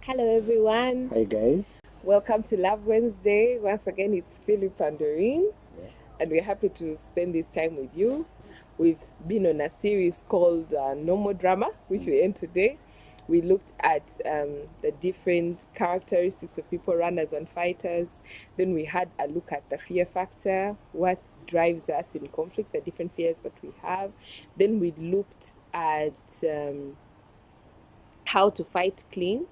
Hello, everyone. Hi guys. Welcome to Love Wednesday. Once again, it's Philip and Doreen, Yeah. and we're happy to spend this time with you. We've been on a series called No More Drama, which we end today. We looked at the different characteristics of people, runners and fighters. Then we had a look at the fear factor, what drives us in conflict, the different fears that we have. Then we looked at how to fight clean.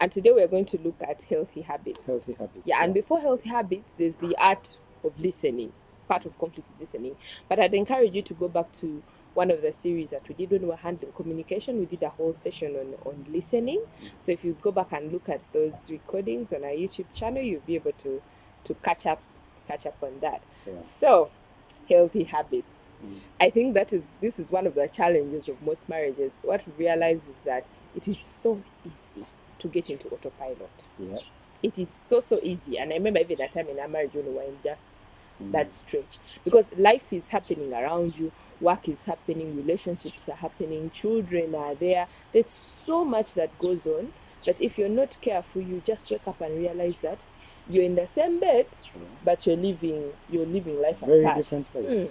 And today we're going to look at healthy habits. Healthy habits. Yeah, and before healthy habits, there's the art of listening. Part of conflict is listening. But I'd encourage you to go back to one of the series that we did when we were handling communication. We did a whole session on listening. So if you go back and look at those recordings on our YouTube channel, you'll be able to catch up on that. Yeah. So healthy habits. I think this is one of the challenges of most marriages. What we realize is that it is so easy to get into autopilot. Yeah. It is so easy. And I remember even a time in our marriage when we were in just that stretch. Because life is happening around you, work is happening, relationships are happening, children are there. There's so much that goes on that if you're not careful, you just wake up and realize that you're in the same bed, but you're living life Very apart. different ways.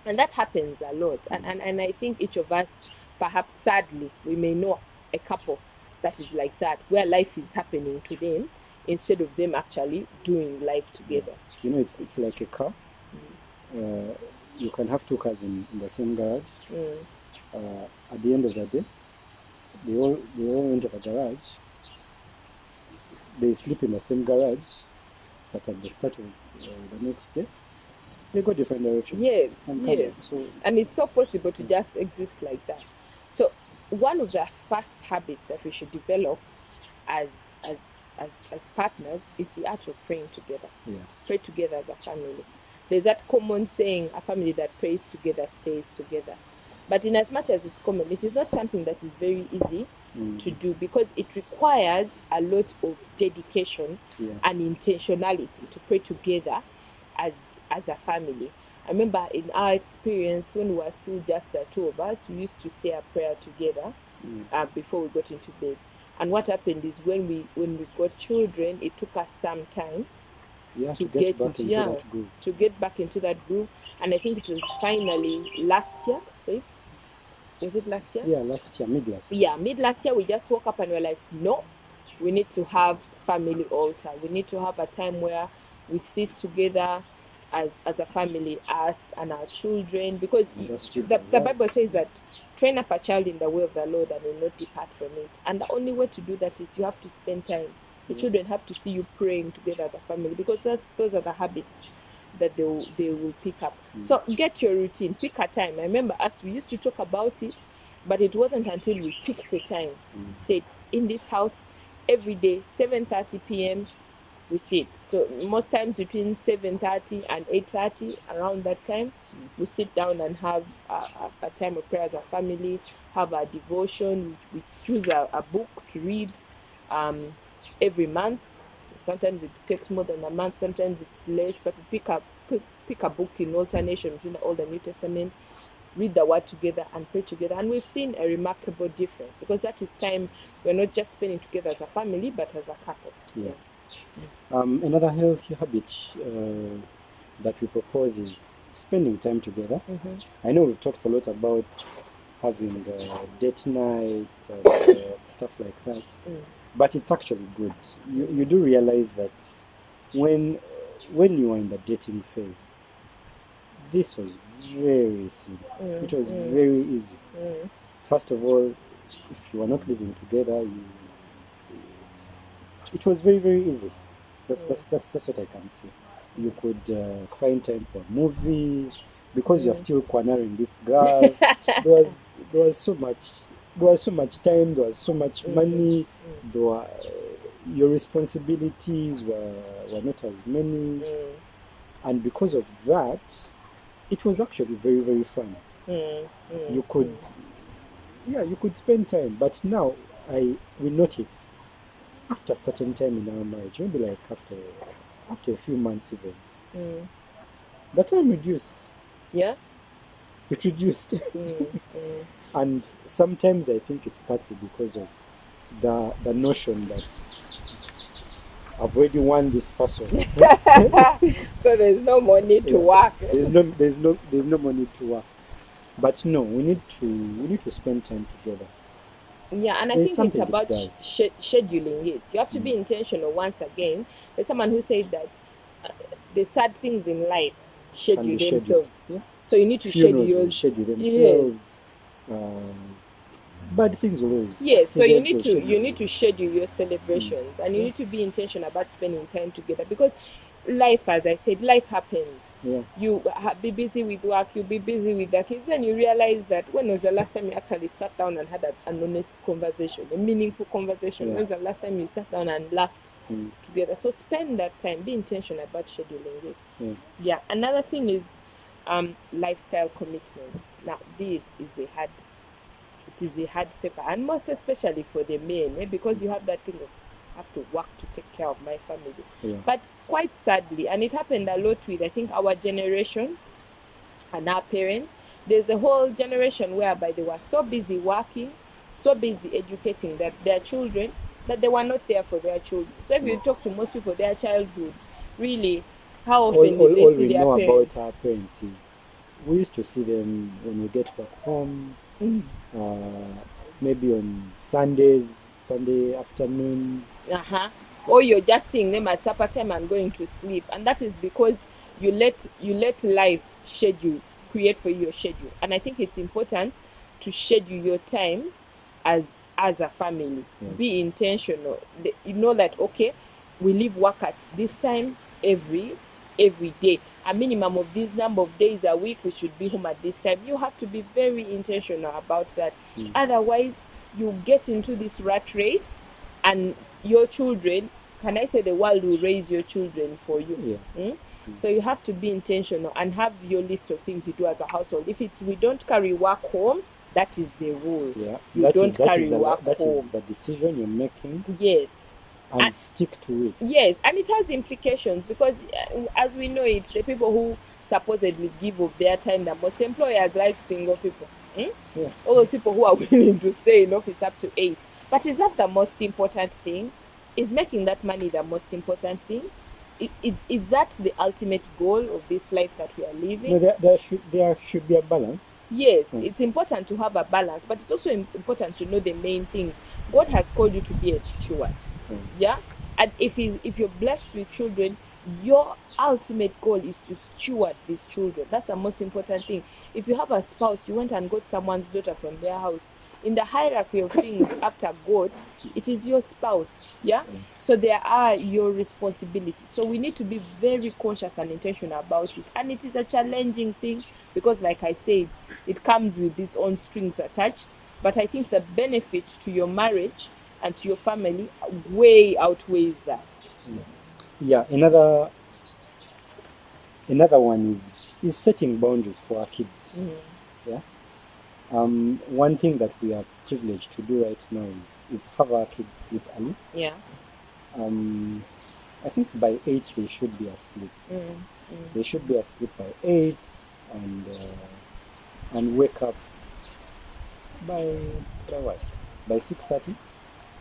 And that happens a lot. And I think each of us, perhaps sadly, we may know a couple that is like that, where life is happening to them instead of them actually doing life together. You know, it's like a car. You can have two cars in the same garage. At the end of the day, they all enter the garage. They sleep in the same garage, but at the start of the next day, they go different directions. Yes, and yes. And it's so possible to just exist like that. So one of the first habits that we should develop as partners is the art of praying together. Yeah. Pray together as a family. There's that common saying, a family that prays together stays together. But in as much as it's common, it is not something that is very easy to do, because it requires a lot of dedication and intentionality to pray together as a family. I remember in our experience, when we were still just the two of us, we used to say a prayer together before we got into bed. And what happened is when we got children, it took us some time to get back into that group. And I think it was finally last year, right? Was it last year? Yeah, last year, mid last year. Yeah, mid last year, we just woke up and we're like, no, we need to have family altar. We need to have a time where we sit together as a family, us and our children, because the Bible says that train up a child in the way of the Lord and will not depart from it. And the only way to do that is you have to spend time. The children have to see you praying together as a family, because those are the habits that they will pick up. So get your routine, pick a time. I remember us, we used to talk about it, but it wasn't until we picked a time, said in this house every day 7:30 p.m. we sit. So most times between 7:30 and 8:30, around that time, we sit down and have a time of prayer as a family, have a devotion. We choose a book to read every month. Sometimes it takes more than a month, sometimes it's less, but we pick a book in alternation between the Old and New Testament, read the word together and pray together. And we've seen a remarkable difference, because that is time we're not just spending together as a family, but as a couple. Another healthy habit that we propose is spending time together. I know we've talked a lot about having date nights and stuff like that, but it's actually good. You do realize that when you are in the dating phase, this was very simple. It was very easy. First of all, if you are not living together, it was very easy. That's what I can say. You could find time for a movie, because you're still cornering this girl. there was so much time, there was so much money, your responsibilities were not as many, and because of that, it was actually very fun. You could spend time. But now we noticed after a certain time in our marriage, maybe like after a few months even, the time reduced. Yeah. It reduced. And sometimes I think it's partly because of the notion that I've already won this person. So there's no more need to Yeah. work. There's no more need to work. But no, we need to spend time together. Yeah, and I There's think it's something it about does. scheduling it. You have to be intentional once again. There's someone who said that the sad things in life Can be schedule scheduled. themselves. Yeah. So you need to Funerals schedule will yours. schedule Yes. themselves. Bad things always. Yes, so you accidents need will to schedule. schedule your celebrations, and you need to be intentional about spending time together, because life, as I said, life happens. Yeah. You be busy with work, you'll be busy with the kids, and you realize that when was the last time you actually sat down and had an honest conversation, a meaningful conversation? Yeah. When was the last time you sat down and laughed Mm. together? So spend that time, be intentional about scheduling it. Yeah. Yeah, another thing is lifestyle commitments. Now, it is a hard paper, and most especially for the men, because you have that thing of, I have to work to take care of my family. Yeah. But quite sadly, and it happened a lot with, I think, our generation and our parents, there's a whole generation whereby they were so busy working, so busy educating their children, that they were not there for their children. So if you talk to most people, their childhood, really, how often did they All see we their know parents? about our parents is we used to see them when we get back home, maybe on Sundays, Sunday afternoons. Uh-huh. Or you're just seeing them at supper time and going to sleep, and that is because you let life schedule create for you your schedule. And I think it's important to schedule your time as a family. Yeah. Be intentional. You know that, okay, we leave work at this time every day. A minimum of this number of days a week, we should be home at this time. You have to be very intentional about that. Otherwise, you get into this rat race, and your children, can I say, the world will raise your children for you. Yeah. So you have to be intentional and have your list of things you do as a household. If it's we don't carry work home, that is the rule. Yeah. You don't carry work that is home. the decision you're making, Yes. and stick to it. Yes, and it has implications, because as we know it, the people who supposedly give up their time the most, employers like single people. Yeah. All those people who are willing to stay in office up to 8. But is that the most important thing? Is making that money the most important thing? Is that the ultimate goal of this life that we are living? No, there should be a balance. Yes, it's important to have a balance, but it's also important to know the main things. God has called you to be a steward. Yeah? And if you're blessed with children, your ultimate goal is to steward these children. That's the most important thing. If you have a spouse, you went and got someone's daughter from their house, in the hierarchy of things after God, it is your spouse. Yeah? So they are your responsibility. So we need to be very conscious and intentional about it. And it is a challenging thing, because, like I said, it comes with its own strings attached. But I think the benefit to your marriage and to your family way outweighs that. Yeah. Another one is setting boundaries for our kids. Yeah. One thing that we are privileged to do right now is have our kids sleep early. Yeah. I think by 8 they should be asleep. They should be asleep by 8, and wake up by what? By 6:30.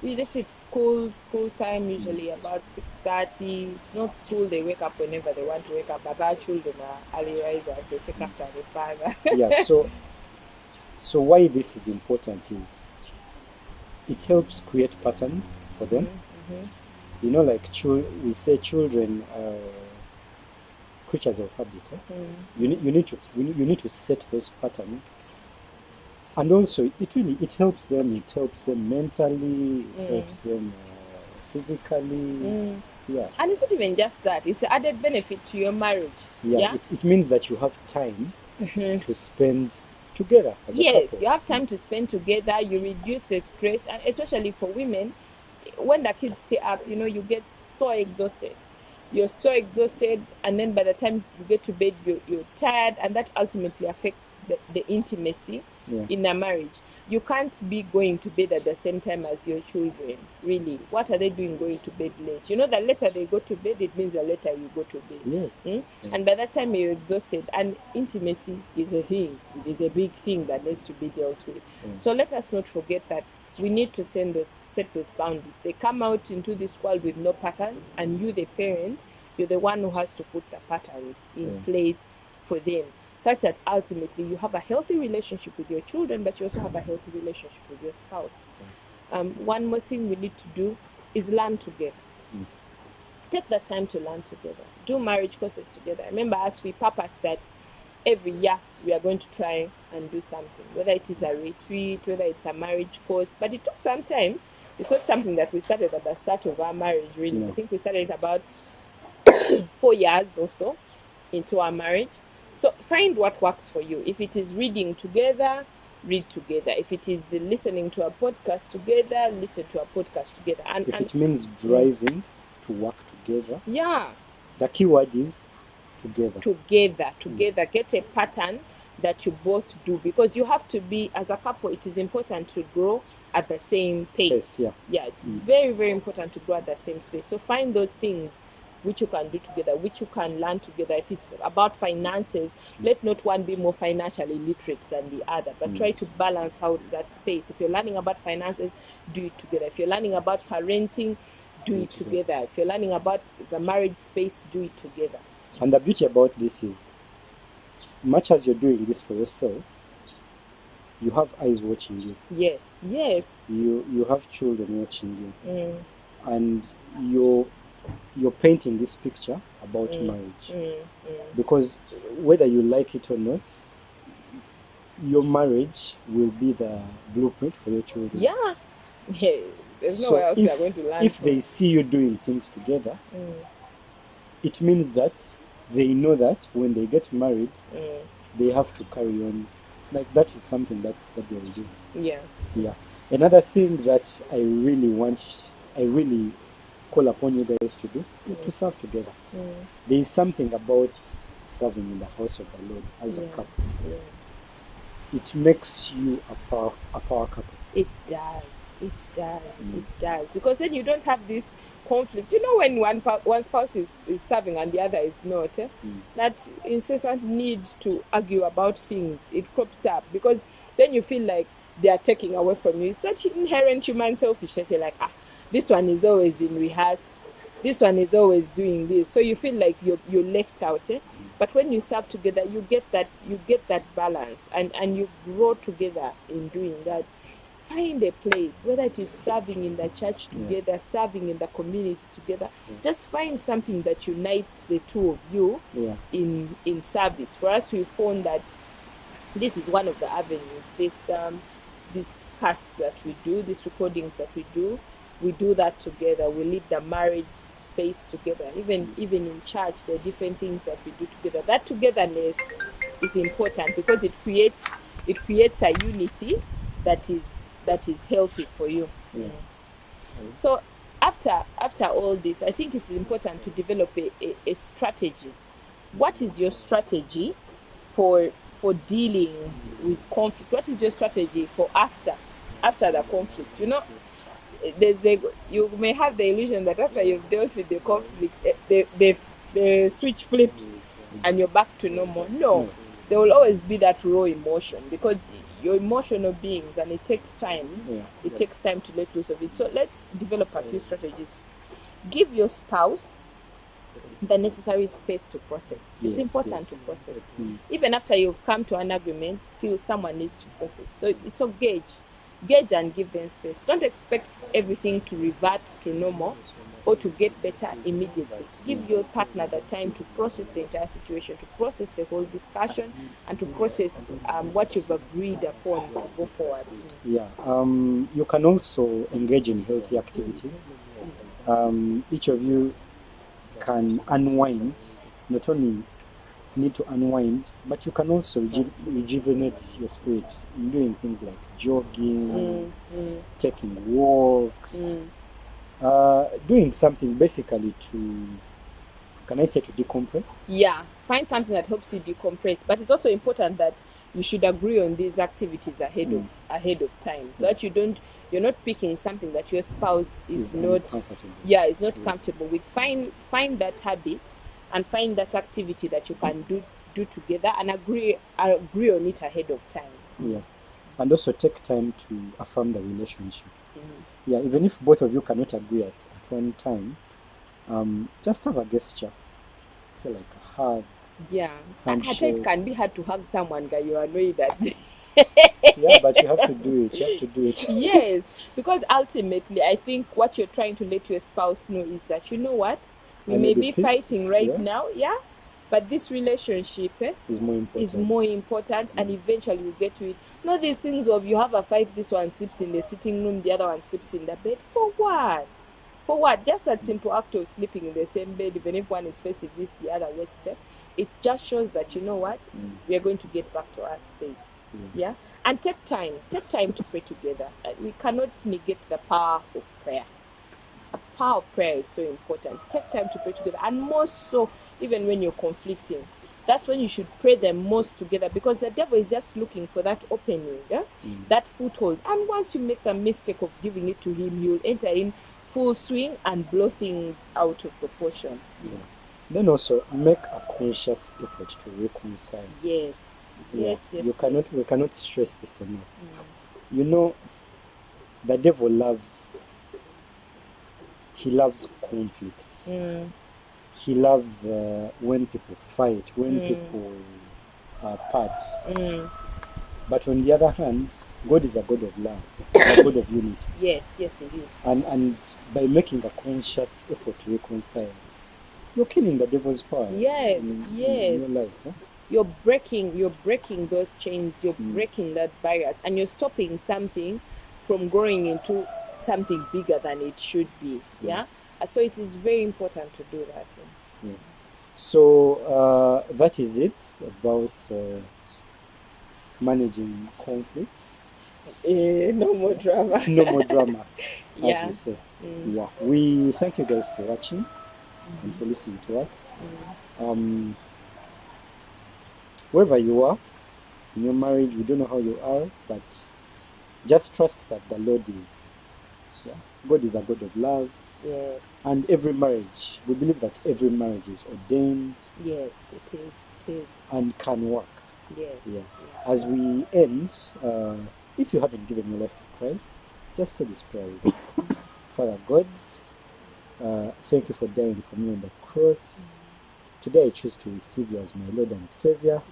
If it's school time, usually about 6:30. It's not school, they wake up whenever they want to wake up. But our children are early risers, they take after the father. Yeah. So why this is important is it helps create patterns for them. You know, like we say children are creatures of habit. You need to set those patterns, and also it helps them. It helps them mentally. It helps them physically. Yeah. And it's not even just that; it's an added benefit to your marriage. Yeah. It means that you have time to spend together as a couple. You have time to spend together. You reduce the stress, and especially for women, when the kids stay up, you get so exhausted. You're so exhausted, and then by the time you get to bed, you're tired, and that ultimately affects the intimacy in a marriage. You can't be going to bed at the same time as your children. Really, what are they doing going to bed late? You know, the later they go to bed, it means the later you go to bed. Yes. And by that time you're exhausted, and intimacy is a thing. It is a big thing that needs to be dealt with. So let us not forget that we need to set those boundaries. They come out into this world with no patterns, and you, the parent, you're the one who has to put the patterns in place for them, such that ultimately you have a healthy relationship with your children, but you also have a healthy relationship with your spouse. One more thing we need to do is learn together. Take the time to learn together. Do marriage courses together. Remember, as we purpose that every year we are going to try and do something, whether it is a retreat, whether it's a marriage course. But it took some time. It's not something that we started at the start of our marriage, really. No. I think we started about 4 years or so into our marriage. So find what works for you. If it is reading together, read together. If it is listening to a podcast together, listen to a podcast together. And If it means driving to work together, yeah, the key word is together. Together. Get a pattern that you both do, because you have to be, as a couple, it is important to grow at the same pace. Yes, It's very, very important to grow at the same space. So find those things which you can do together, which you can learn together. If it's about finances, let not one be more financially literate than the other, but try to balance out that space. If you're learning about finances, do it together. If you're learning about parenting, do it together. If you're learning about the marriage space, do it together. And the beauty about this is, much as you're doing this for yourself, you have eyes watching you. Yes. You have children watching you. And you're painting this picture about marriage. Because whether you like it or not, your marriage will be the blueprint for your children. Yeah. There's nowhere else they're going to learn. If they see you doing things together, it means that they know that when they get married, they have to carry on. Like, that is something that they will do. Yeah. Another thing that I really call upon you guys to do is to serve together. There is something about serving in the house of the Lord as a couple. It makes you a power couple. It does. Because then you don't have this conflict. You know, when one spouse is serving and the other is not, that incessant need to argue about things, it crops up, because then you feel like they are taking away from you. It's such inherent human selfishness. You're like, this one is always in rehearse, this one is always doing this, so you feel like you're left out. But when you serve together, you get that balance, and you grow together in doing that. Find a place, whether it is serving in the church together, serving in the community together. Just find something that unites the two of you in service. For us, we found that this is one of the avenues. This casts that we do, these recordings that we do that together. We lead the marriage space together. Even in church, there are different things that we do together. That togetherness is important, because it creates a unity that is healthy for you. So after all this, I think it's important to develop a strategy. What is your strategy for dealing with conflict? What is your strategy for after the conflict? You know, you may have the illusion that after you've dealt with the conflict, the switch flips and you're back to normal. No, there will always be that raw emotion, because you're emotional beings, and it takes time. It takes time to let loose of it. So let's develop a few strategies. Give your spouse the necessary space to process. It's important to process. Even after you've come to an agreement, still someone needs to process. So gauge and give them space. Don't expect everything to revert to normal or to get better immediately. Give your partner the time to process the entire situation, to process the whole discussion, and to process what you've agreed upon to go forward. You can also engage in healthy activities. Each of you can unwind. Not only need to unwind, but you can also rejuvenate your spirit in doing things like jogging, taking walks, doing something basically to decompress. Find something that helps you decompress. But it's also important that you should agree on these activities ahead of time, so that you're not picking something that your spouse is not comfortable with. Find that habit and find that activity that you can do together, and agree on it ahead of time. and also take time to affirm the relationship. Mhm. Yeah, even if both of you cannot agree at one time, just have a gesture, say like a hug, Yeah. Hata it handshake. can be hard to hug someone guy you annoy that day. Yeah, but you have to do it. You have to do it. Yes, because ultimately, I think what you're trying to let your spouse know is that, you know what, we I may may be be pissed. fighting right Yeah, now, yeah, but this relationship is more is important. more important, and eventually we'll get to it. Not these things of you have a fight, this one sleeps in the sitting room, the other one sleeps in the bed. For what? For what? Just that simple act of sleeping in the same bed, even if one is facing this, the other wet step, it just shows that, you know what, we are going to get back to our space. Yeah, and take time to pray together. We cannot negate the power of prayer. The power of prayer is so important. Take time to pray together, and more so even when you're conflicting. That's when you should pray the most together, because the devil is just looking for that opening, yeah? That foothold. And once you make the mistake of giving it to him, he'll enter in full swing and blow things out of proportion. Yeah. Then also make a conscious effort to reconcile. Yes, Yeah, yes, we cannot stress this enough. You know, the devil loves conflict. He loves when people fight, when people are apart. But on the other hand, God is a God of love, a God of unity. Yes, yes, indeed. And by making a conscious effort to reconcile, you're killing the devil's power Yes, in yes. your life. Huh? You're breaking those chains, you're breaking that barriers, and you're stopping something from growing into something bigger than it should be. Yeah. So it is very important to do that. Yeah. So that is it about managing conflict. No more drama. No more drama, as Yeah. we say. Yeah. We thank you guys for watching and for listening to us. Wherever you are in your marriage, we don't know how you are, but just trust that the Lord is, yeah, God is a God of love. Yes. And every marriage, we believe that every marriage is ordained. Yes, it is. It is. And can work. Yes. Yeah. As we end, if you haven't given your life to Christ, just say this prayer with us. Father God, thank you for dying for me on the cross. Today I choose to receive you as my Lord and Savior.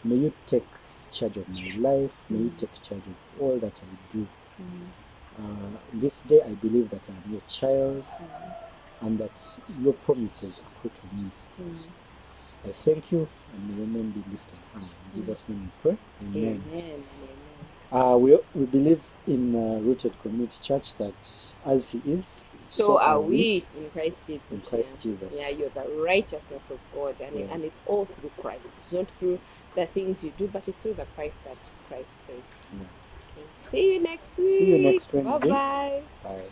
May you take charge of my life. May you take charge of all that I do. This day I believe that I am your child and that your promises are true to me. I thank you, and may your name be lifted high. In Jesus' name we pray. Amen. We believe in Rooted Community Church that as He is, so are we in Christ Jesus. In Christ Jesus. Yeah, you're the righteousness of God, and it's all through Christ. It's not through the things you do, but it's through the price that Christ paid. Yeah. Okay. See you next week. See you next Wednesday. Bye-bye. Bye.